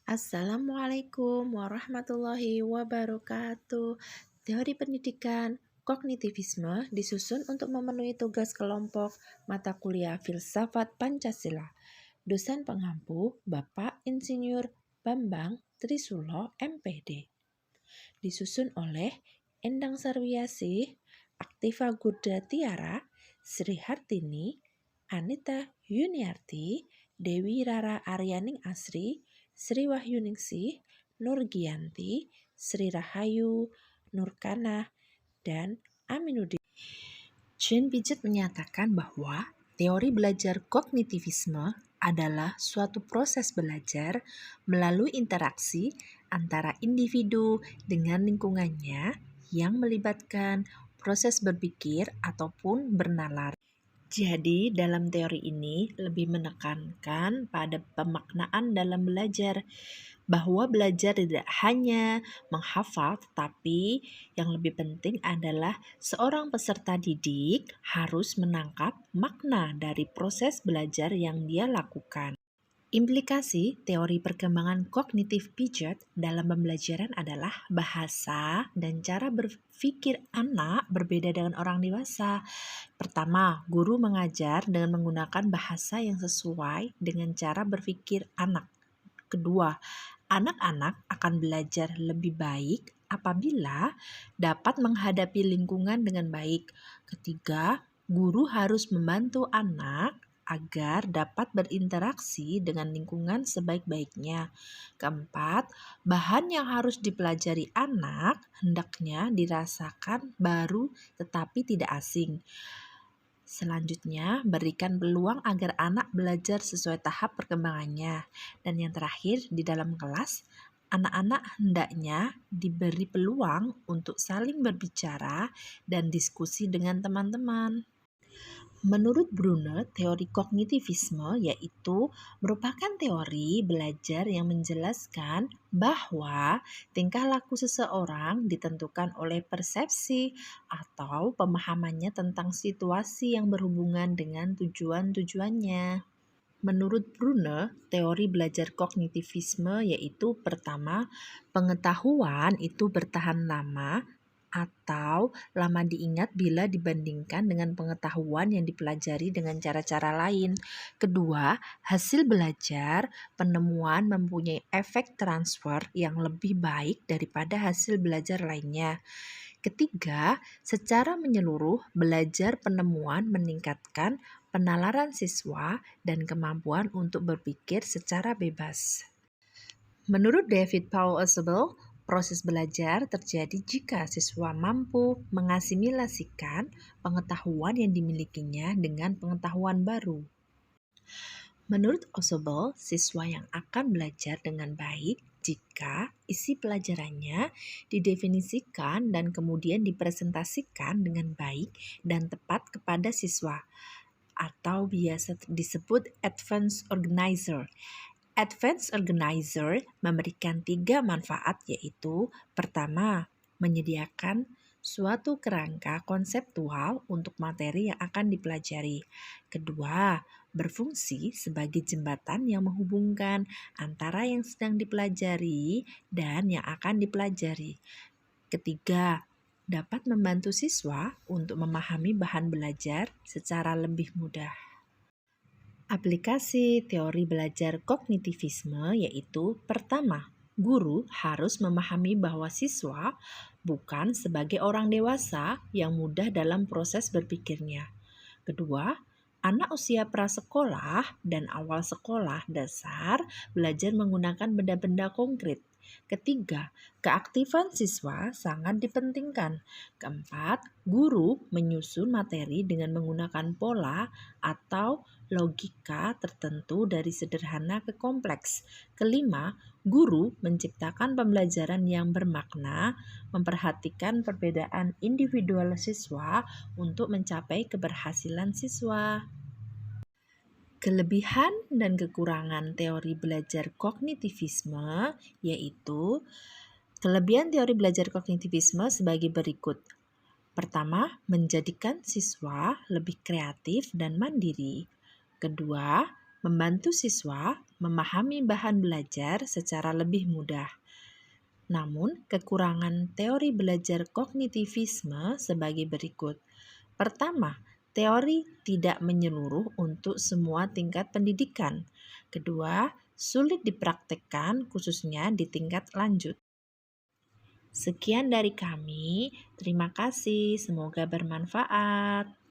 Assalamualaikum warahmatullahi wabarakatuh. Teori pendidikan kognitivisme disusun untuk memenuhi tugas kelompok mata kuliah Filsafat Pancasila. Dosen pengampu Bapak Insinyur Bambang Trisulo, MPD. Disusun oleh Endang Sarwiasih, Aktiva Gurda Tiara, Sri Hartini, Anita Yuniarti, Dewi Rara Aryaning Asri, Sri Wahyuningsih, Nur Giyanti, Sri Rahayu, Nurkana, dan Aminuddin. Jean Piaget menyatakan bahwa teori belajar kognitivisme adalah suatu proses belajar melalui interaksi antara individu dengan lingkungannya yang melibatkan proses berpikir ataupun bernalar. Jadi, dalam teori ini lebih menekankan pada pemaknaan dalam belajar, bahwa belajar tidak hanya menghafal, tetapi yang lebih penting adalah seorang peserta didik harus menangkap makna dari proses belajar yang dia lakukan. Implikasi teori perkembangan kognitif Piaget dalam pembelajaran adalah bahasa dan cara berpikir anak berbeda dengan orang dewasa. Pertama, guru mengajar dengan menggunakan bahasa yang sesuai dengan cara berpikir anak. Kedua, anak-anak akan belajar lebih baik apabila dapat menghadapi lingkungan dengan baik. Ketiga, guru harus membantu anak agar dapat berinteraksi dengan lingkungan sebaik-baiknya. Keempat, bahan yang harus dipelajari anak hendaknya dirasakan baru tetapi tidak asing. Selanjutnya, berikan peluang agar anak belajar sesuai tahap perkembangannya. Dan yang terakhir, di dalam kelas, anak-anak hendaknya diberi peluang untuk saling berbicara dan diskusi dengan teman-teman. Menurut Brunner, teori kognitivisme yaitu merupakan teori belajar yang menjelaskan bahwa tingkah laku seseorang ditentukan oleh persepsi atau pemahamannya tentang situasi yang berhubungan dengan tujuan-tujuannya. Menurut Brunner, teori belajar kognitivisme yaitu pertama, pengetahuan itu bertahan lama atau lama diingat bila dibandingkan dengan pengetahuan yang dipelajari dengan cara-cara lain. Kedua, hasil belajar penemuan mempunyai efek transfer yang lebih baik daripada hasil belajar lainnya. Ketiga, secara menyeluruh belajar penemuan meningkatkan penalaran siswa dan kemampuan untuk berpikir secara bebas. Menurut David Paul Ausubel, proses belajar terjadi jika siswa mampu mengasimilasikan pengetahuan yang dimilikinya dengan pengetahuan baru. Menurut Ausubel, siswa yang akan belajar dengan baik jika isi pelajarannya didefinisikan dan kemudian dipresentasikan dengan baik dan tepat kepada siswa, atau biasa disebut advanced organizer. Advanced Organizer memberikan 3 manfaat, yaitu pertama, menyediakan suatu kerangka konseptual untuk materi yang akan dipelajari. Kedua, berfungsi sebagai jembatan yang menghubungkan antara yang sedang dipelajari dan yang akan dipelajari. Ketiga, dapat membantu siswa untuk memahami bahan belajar secara lebih mudah. Aplikasi teori belajar kognitivisme yaitu pertama, guru harus memahami bahwa siswa bukan sebagai orang dewasa yang mudah dalam proses berpikirnya. Kedua, anak usia prasekolah dan awal sekolah dasar belajar menggunakan benda-benda konkret. Ketiga, keaktifan siswa sangat dipentingkan. Keempat, guru menyusun materi dengan menggunakan pola atau logika tertentu dari sederhana ke kompleks. Kelima, guru menciptakan pembelajaran yang bermakna, memperhatikan perbedaan individual siswa untuk mencapai keberhasilan siswa. Kelebihan dan kekurangan teori belajar kognitivisme yaitu kelebihan teori belajar kognitivisme sebagai berikut. Pertama, menjadikan siswa lebih kreatif dan mandiri. Kedua, membantu siswa memahami bahan belajar secara lebih mudah. Namun, kekurangan teori belajar kognitivisme sebagai berikut. Pertama, teori tidak menyeluruh untuk semua tingkat pendidikan. Kedua, sulit dipraktekkan khususnya di tingkat lanjut. Sekian dari kami. Terima kasih. Semoga bermanfaat.